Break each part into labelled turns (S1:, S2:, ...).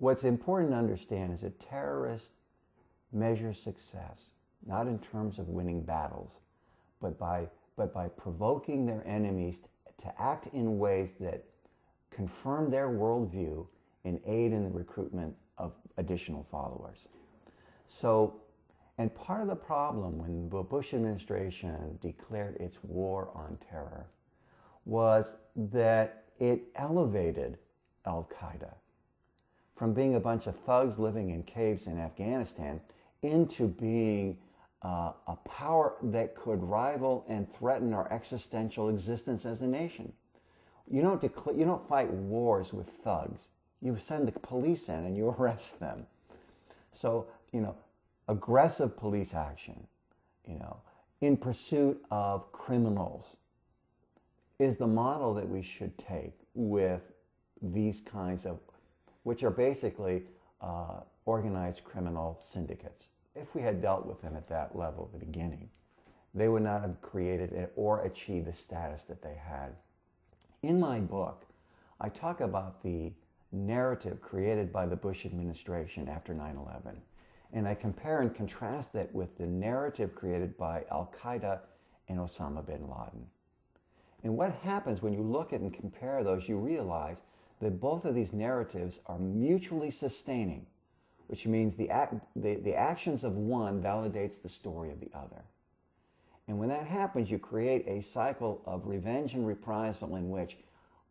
S1: What's important to understand is that terrorists measure success not in terms of winning battles, but by provoking their enemies to act in ways that confirm their worldview and aid in the recruitment of additional followers. So, and part of the problem when the Bush administration declared its war on terror was that it elevated Al-Qaeda from being a bunch of thugs living in caves in Afghanistan into being a power that could rival and threaten our existential existence as a nation. You don't fight wars with thugs. You send the police in and you arrest them. So, aggressive police action, in pursuit of criminals is the model that we should take with these kinds of, which are basically organized criminal syndicates. If we had dealt with them at that level at the beginning, they would not have created it or achieved the status that they had. In my book, I talk about the narrative created by the Bush administration after 9/11. And I compare and contrast that with the narrative created by Al-Qaeda and Osama bin Laden. And what happens when you look at and compare those, you realize that both of these narratives are mutually sustaining, which means the actions of one validates the story of the other. And when that happens, you create a cycle of revenge and reprisal in which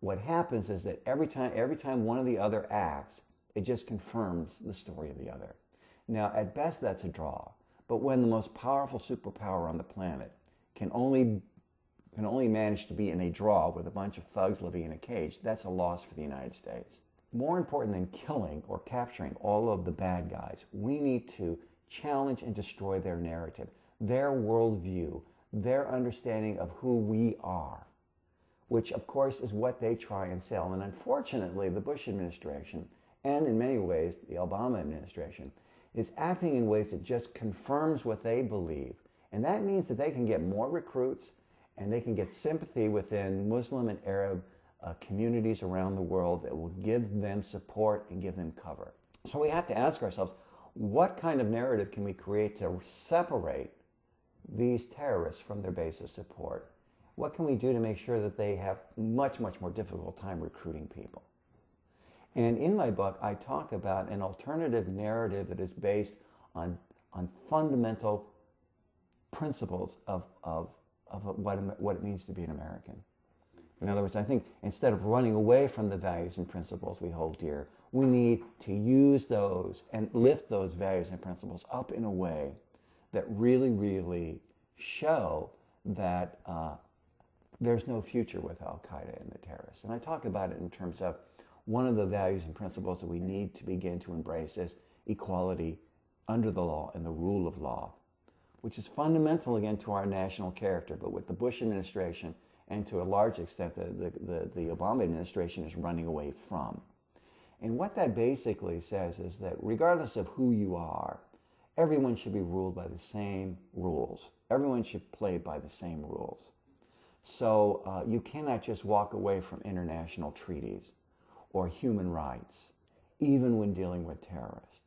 S1: what happens is that every time one or the other acts, it just confirms the story of the other. Now, at best, that's a draw. But when the most powerful superpower on the planet can only manage to be in a draw with a bunch of thugs living in a cage, that's a loss for the United States. More important than killing or capturing all of the bad guys, we need to challenge and destroy their narrative, their worldview, their understanding of who we are, which of course is what they try and sell. And unfortunately, the Bush administration, and in many ways the Obama administration, is acting in ways that just confirms what they believe. And that means that they can get more recruits and they can get sympathy within Muslim and Arab communities around the world that will give them support and give them cover. So we have to ask ourselves, what kind of narrative can we create to separate these terrorists from their base of support? What can we do to make sure that they have much, much more difficult time recruiting people? And in my book, I talk about an alternative narrative that is based on fundamental principles of what it means to be an American. In other words, I think instead of running away from the values and principles we hold dear, we need to use those and lift those values and principles up in a way that really, really show that there's no future with Al-Qaeda and the terrorists. And I talk about it in terms of one of the values and principles that we need to begin to embrace is equality under the law and the rule of law, which is fundamental, again, to our national character. But with the Bush administration, and to a large extent the Obama administration is running away from. And what that basically says is that regardless of who you are, everyone should be ruled by the same rules. Everyone should play by the same rules. So you cannot just walk away from international treaties or human rights, even when dealing with terrorists.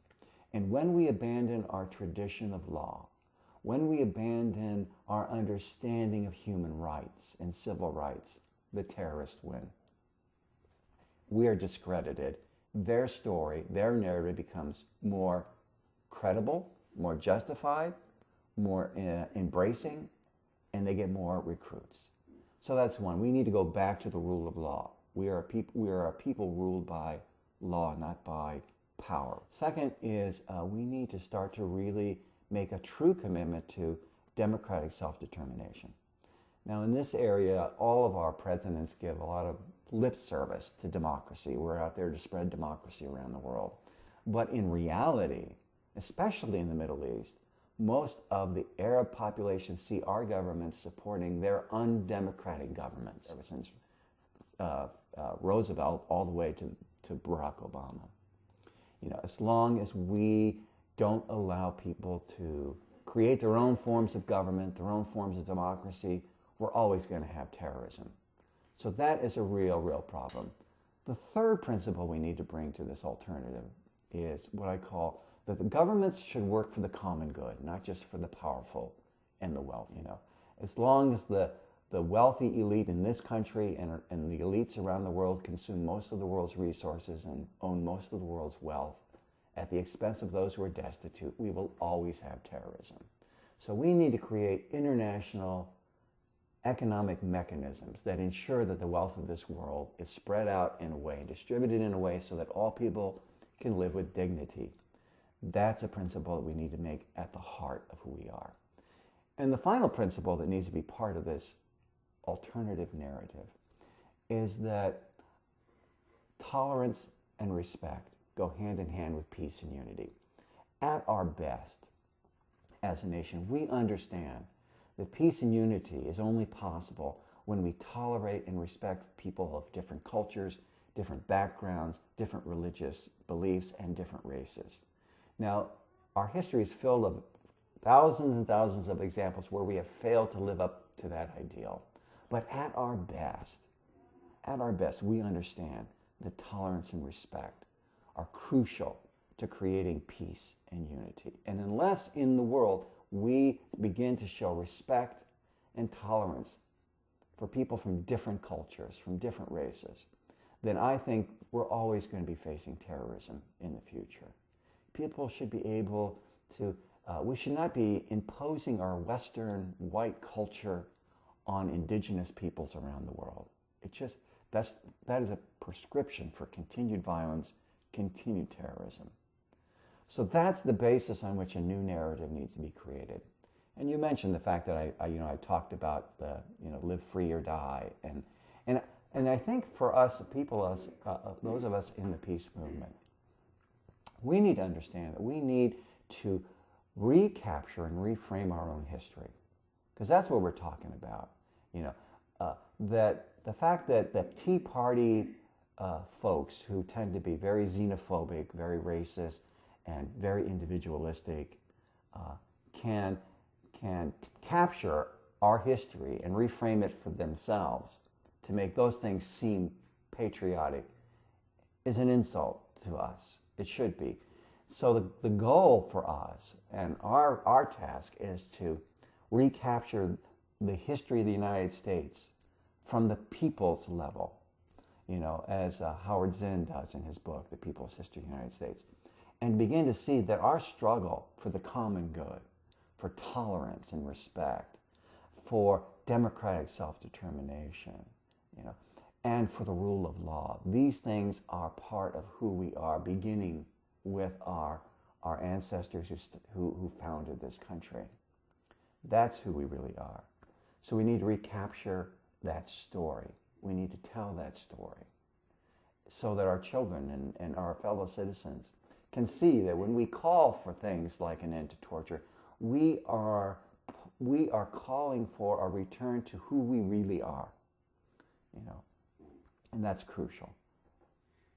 S1: And when we abandon our tradition of law, when we abandon our understanding of human rights and civil rights, the terrorists win. We are discredited. Their story, their narrative becomes more credible, more justified, more embracing, and they get more recruits. So that's one. We need to go back to the rule of law. We are a people ruled by law, not by power. Second is we need to start to really make a true commitment to democratic self-determination. Now, in this area, all of our presidents give a lot of lip service to democracy. We're out there to spread democracy around the world. But in reality, especially in the Middle East, most of the Arab population see our governments supporting their undemocratic governments ever since Roosevelt all the way to Barack Obama. As long as we don't allow people to create their own forms of government, their own forms of democracy, we're always going to have terrorism. So that is a real, real problem. The third principle we need to bring to this alternative is what I call that the governments should work for the common good, not just for the powerful and the wealthy. As long as the wealthy elite in this country and the elites around the world consume most of the world's resources and own most of the world's wealth at the expense of those who are destitute, we will always have terrorism. So we need to create international economic mechanisms that ensure that the wealth of this world is spread out in a way, distributed in a way so that all people can live with dignity. That's a principle that we need to make at the heart of who we are. And the final principle that needs to be part of this alternative narrative is that tolerance and respect go hand in hand with peace and unity. At our best, as a nation, we understand that peace and unity is only possible when we tolerate and respect people of different cultures, different backgrounds, different religious beliefs, and different races. Now, our history is filled of thousands and thousands of examples where we have failed to live up to that ideal. But at our best, we understand that tolerance and respect are crucial to creating peace and unity. And unless in the world we begin to show respect and tolerance for people from different cultures, from different races, then I think we're always going to be facing terrorism in the future. People should be able to, we should not be imposing our Western white culture on indigenous peoples around the world. That is a prescription for continued violence, continued terrorism. So that's the basis on which a new narrative needs to be created. And you mentioned the fact that I talked about the live free or die, and I think for us those of us in the peace movement, we need to understand that we need to recapture and reframe our own history, because that's what we're talking about. That the fact that the Tea Party folks who tend to be very xenophobic, very racist, and very individualistic can capture our history and reframe it for themselves to make those things seem patriotic is an insult to us. It should be. So the goal for us and our task is to recapture the history of the United States from the people's level, as Howard Zinn does in his book, The People's History of the United States, and begin to see that our struggle for the common good, for tolerance and respect, for democratic self-determination, and for the rule of law, these things are part of who we are, beginning with our ancestors who founded this country. That's who we really are. So we need to recapture that story. We need to tell that story so that our children and our fellow citizens can see that when we call for things like an end to torture, we are calling for a return to who we really are, and that's crucial.